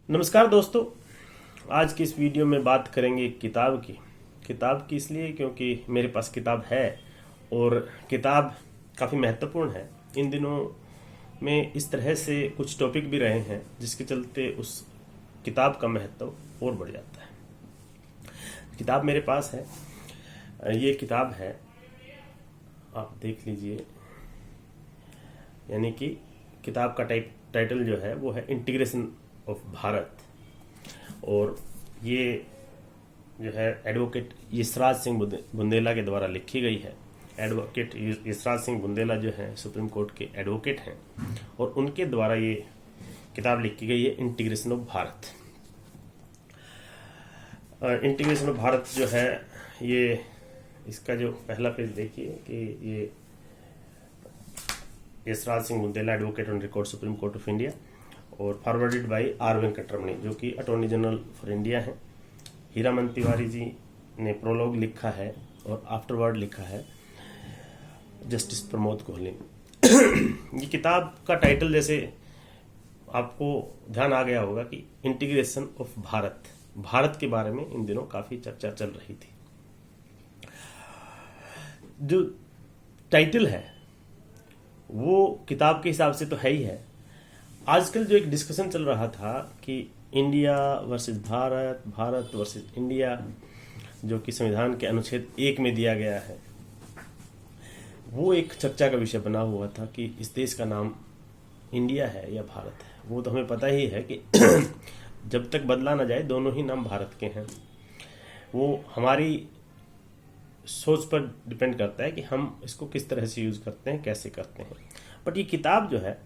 नमस्कार दोस्तों। आज की इस वीडियो में बात करेंगे किताब की इसलिए क्योंकि मेरे पास किताब है और किताब काफ़ी महत्वपूर्ण है। इन दिनों में इस तरह से कुछ टॉपिक भी रहे हैं जिसके चलते उस किताब का महत्व और बढ़ जाता है। किताब मेरे पास है, ये किताब है, आप देख लीजिए। यानी कि किताब का टाइटल जो है वो है इंटीग्रेशन ऑफ भारत, और ये जो है एडवोकेट यशराज सिंह बुंदेला के द्वारा लिखी गई है। एडवोकेट यशराज सिंह बुंदेला जो है सुप्रीम कोर्ट के एडवोकेट हैं और उनके द्वारा ये किताब लिखी गई है integration of Bharat. Integration of Bharat जो है ये, इसका जो पहला पेज देखिए कि ये Yashraj Singh Bundela advocate on record supreme court of India और फॉरवर्डेड बाय आर वेंकटरमणी जो कि अटॉर्नी जनरल फॉर इंडिया हैं। हीरामन तिवारी जी ने प्रोलॉग लिखा है और आफ्टरवर्ड लिखा है जस्टिस प्रमोद कोहली ने। ये किताब का टाइटल जैसे आपको ध्यान आ गया होगा कि इंटीग्रेशन ऑफ भारत के बारे में इन दिनों काफी चर्चा चल रही थी। जो टाइटल है वो किताब के हिसाब से तो है ही है। आजकल जो एक डिस्कशन चल रहा था कि India versus Bharat, Bharat versus India, जो कि संविधान के अनुच्छेद 1 में दिया गया है, वो एक चर्चा का विषय बना हुआ था कि इस देश का नाम इंडिया है या भारत है। वो तो हमें पता ही है कि जब तक बदला ना जाए दोनों ही नाम भारत के हैं। वो हमारी सोच पर डिपेंड करता है कि हम इसको किस तरह से यूज करते हैं, कैसे करते हैं। बट ये किताब जो है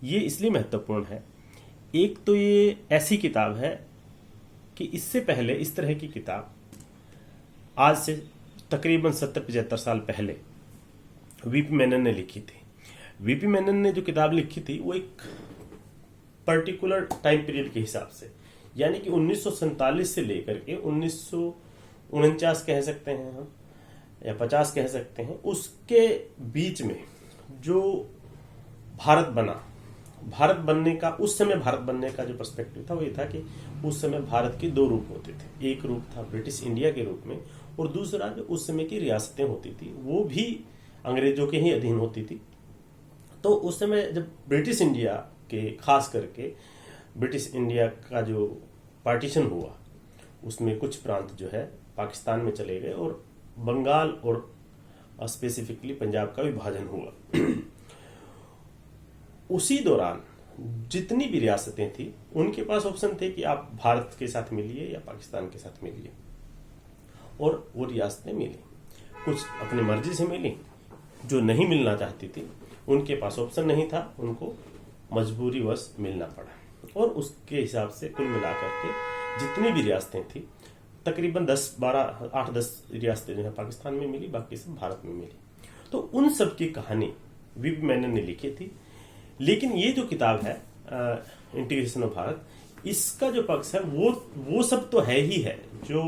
ये इसलिए महत्वपूर्ण है, एक तो ये ऐसी किताब है कि इससे पहले इस तरह की किताब आज से तकरीबन 70-75 साल पहले वीपी मेनन ने लिखी थी। वीपी मेनन ने जो किताब लिखी थी वो एक पर्टिकुलर टाइम पीरियड के हिसाब से, यानी कि 1947 से लेकर के 1949 कह सकते हैं हम, या 50 कह सकते हैं, उसके बीच में जो भारत बनने का, उस समय भारत बनने का जो पर्सपेक्टिव था वो ये था कि उस समय भारत के 2 रूप होते थे। एक रूप था ब्रिटिश इंडिया के रूप में, और दूसरा जो उस समय की रियासतें होती थी वो भी अंग्रेजों के ही अधीन होती थी। तो उस समय जब ब्रिटिश इंडिया के, खास करके ब्रिटिश इंडिया का जो पार्टीशन हुआ उसमें कुछ प्रांत जो है पाकिस्तान में चले गए और बंगाल और स्पेसिफिकली पंजाब का विभाजन हुआ। उसी दौरान जितनी भी रियासतें थी उनके पास ऑप्शन थे कि आप भारत के साथ मिलिए या पाकिस्तान के साथ मिलिए, और वो रियासतें मिली। कुछ अपनी मर्जी से मिली, जो नहीं मिलना चाहती थी उनके पास ऑप्शन नहीं था, उनको मजबूरीवश मिलना पड़ा। और उसके हिसाब से कुल मिलाकर के जितनी भी रियासतें थी तकरीबन 8-10 रियासतें जो है पाकिस्तान में मिली, बाकी सब भारत में मिली। तो उन सब की कहानी वीपी मेनन ने लिखी थी। लेकिन ये जो किताब है इंटीग्रेशन ऑफ भारत, इसका जो पक्ष है वो सब तो है ही है। जो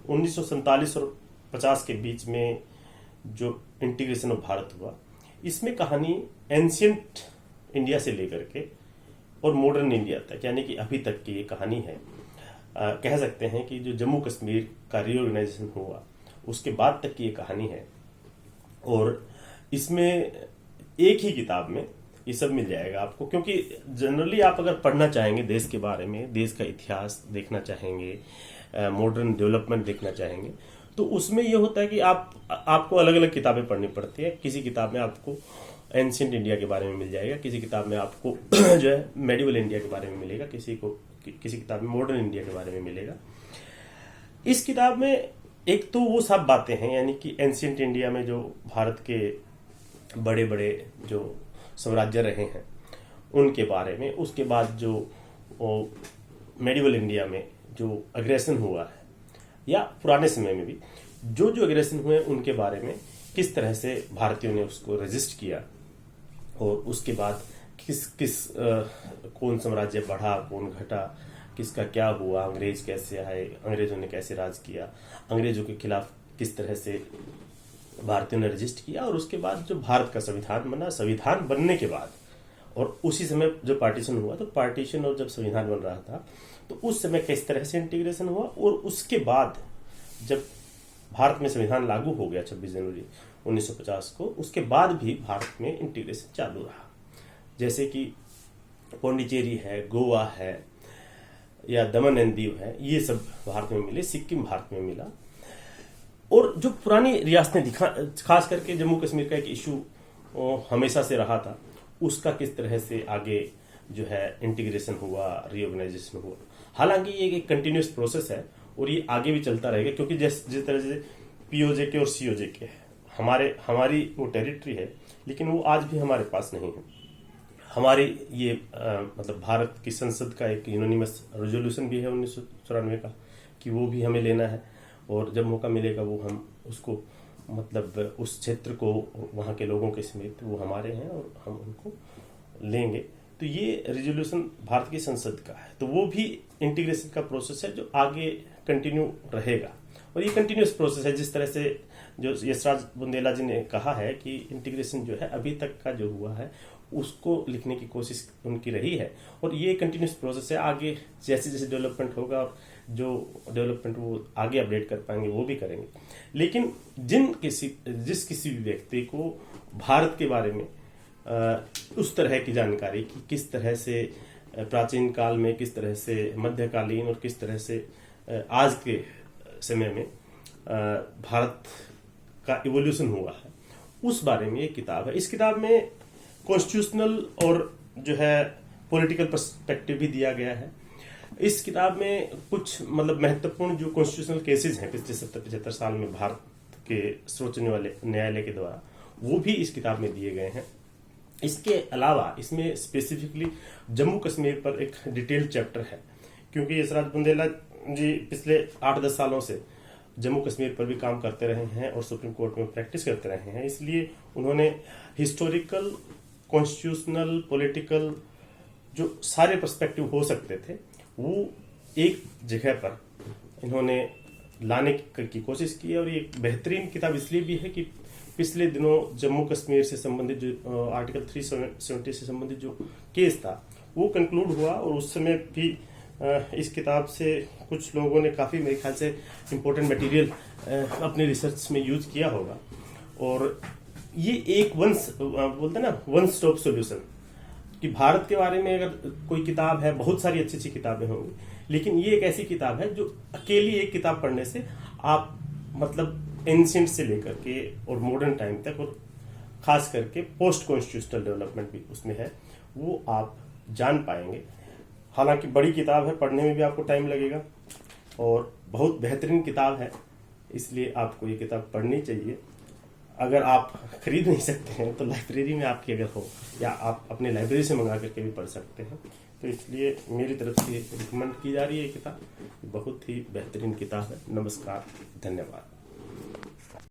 1947 और 50 के बीच में जो इंटीग्रेशन ऑफ भारत हुआ, इसमें कहानी एंशियंट इंडिया से लेकर के और मॉडर्न इंडिया तक, यानी कि अभी तक की ये कहानी है। कह सकते हैं कि जो जम्मू कश्मीर का रीऑर्गेनाइजेशन हुआ उसके बाद तक की ये कहानी है। और इसमें एक ही किताब में ये सब मिल जाएगा आपको, क्योंकि जनरली आप अगर पढ़ना चाहेंगे देश के बारे में, देश का इतिहास देखना चाहेंगे, मॉडर्न डेवलपमेंट देखना चाहेंगे, तो उसमें ये होता है कि आपको अलग अलग किताबें पढ़नी पड़ती है। किसी किताब में आपको एंशियंट इंडिया के बारे में मिल जाएगा, किसी किताब में आपको जो है मेडिवल इंडिया के बारे में मिलेगा, किसी किताब में मॉडर्न इंडिया के बारे में मिलेगा। इस किताब में एक तो वो सब बातें हैं, यानी कि एंशियंट इंडिया में जो भारत के बड़े बड़े जो साम्राज्य रहे हैं उनके बारे में, उसके बाद जो मेडिवल इंडिया में जो अग्रेशन हुआ है, या पुराने समय में भी जो अग्रेशन हुए उनके बारे में, किस तरह से भारतीयों ने उसको रेजिस्ट किया, और उसके बाद कौन साम्राज्य बढ़ा, कौन घटा, किसका क्या हुआ, अंग्रेज कैसे आए, अंग्रेजों ने कैसे राज किया, अंग्रेजों के खिलाफ किस तरह से भारतीयों ने रजिस्ट किया, और उसके बाद जो भारत का संविधान बना, संविधान बनने के बाद और उसी समय जो पार्टीशन हुआ, तो पार्टीशन और जब संविधान बन रहा था तो उस समय किस तरह से इंटीग्रेशन हुआ, और उसके बाद जब भारत में संविधान लागू हो गया 26 जनवरी 1950 को, उसके बाद भी भारत में इंटीग्रेशन चालू रहा। जैसे कि पौंडीचेरी है, गोवा है, या दमन एंड दीव है, ये सब भारत में मिले, सिक्किम भारत में मिला। और जो पुरानी रियासतें खास करके जम्मू कश्मीर का एक इशू हमेशा से रहा था, उसका किस तरह से आगे जो है इंटीग्रेशन हुआ, रीऑर्गेनाइजेशन हुआ। हालांकि ये एक कंटिन्यूस प्रोसेस है और ये आगे भी चलता रहेगा, क्योंकि जिस तरह से पीओजे और सीओजे के हमारी वो टेरिटरी है, लेकिन वो आज भी हमारे पास नहीं है। हमारी ये मतलब भारत की संसद का एक यूनानिमस रेजोल्यूशन भी है 1994 का, कि वो भी हमें लेना है, और जब मौका मिलेगा वो हम उसको मतलब उस क्षेत्र को वहाँ के लोगों के समेत वो हमारे हैं और हम उनको लेंगे। तो ये रेजोल्यूशन भारत की संसद का है, तो वो भी इंटीग्रेशन का प्रोसेस है जो आगे कंटिन्यू रहेगा। और ये कंटिन्यूस प्रोसेस है, जिस तरह से जो यशराज बुंदेला जी ने कहा है कि इंटीग्रेशन जो है अभी तक का जो हुआ है उसको लिखने की कोशिश उनकी रही है, और ये कंटिन्यूस प्रोसेस है। आगे जैसे जैसे डेवलपमेंट होगा और जो डेवलपमेंट वो आगे अपडेट कर पाएंगे वो भी करेंगे। लेकिन जिस किसी भी व्यक्ति को भारत के बारे में उस तरह की जानकारी कि किस तरह से प्राचीन काल में, किस तरह से मध्यकालीन और किस तरह से आज के समय में भारत का इवोल्यूशन हुआ है, उस बारे में एक किताब है। इस किताब में कॉन्स्टिट्यूशनल और जो है पॉलिटिकल पर्सपेक्टिव भी दिया गया है। इस किताब में कुछ मतलब महत्वपूर्ण जो कॉन्स्टिट्यूशनल केसेस हैं पिछले 70-75 साल में भारत के सर्वोच्च न्यायालय के द्वारा, वो भी इस किताब में दिए गए हैं। इसके अलावा इसमें स्पेसिफिकली जम्मू कश्मीर पर एक डिटेल्ड चैप्टर है, क्योंकि यशराज बुंदेला जी पिछले 8-10 सालों से जम्मू कश्मीर पर भी काम करते रहे हैं और सुप्रीम कोर्ट में प्रैक्टिस करते रहे हैं। इसलिए उन्होंने हिस्टोरिकल, कॉन्स्टिट्यूशनल, पॉलिटिकल जो सारे पर्सपेक्टिव हो सकते थे वो एक जगह पर इन्होंने लाने की कोशिश की है। और ये एक बेहतरीन किताब इसलिए भी है कि पिछले दिनों जम्मू कश्मीर से संबंधित जो आर्टिकल 370 से संबंधित जो केस था वो कंक्लूड हुआ, और उस समय भी इस किताब से कुछ लोगों ने काफ़ी मेरे ख्याल से इम्पोर्टेंट मटेरियल अपनी रिसर्च में यूज किया होगा। और ये एक बोलते हैं ना वन स्टॉप सॉल्यूशन, कि भारत के बारे में अगर कोई किताब है, बहुत सारी अच्छी अच्छी किताबें होंगी, लेकिन ये एक ऐसी किताब है जो अकेली एक किताब पढ़ने से आप मतलब एंशिएंट से लेकर के और मॉडर्न टाइम तक, और खास करके पोस्ट कॉन्स्टिट्यूशनल डेवलपमेंट भी उसमें है, वो आप जान पाएंगे। हालांकि बड़ी किताब है, पढ़ने में भी आपको टाइम लगेगा, और बहुत बेहतरीन किताब है, इसलिए आपको ये किताब पढ़नी चाहिए। अगर आप खरीद नहीं सकते हैं तो लाइब्रेरी में आपकी अगर हो, या आप अपने लाइब्रेरी से मंगा करके भी पढ़ सकते हैं, तो इसलिए मेरी तरफ से रिकमेंड की जा रही है ये किताब। बहुत ही बेहतरीन किताब है। नमस्कार, धन्यवाद।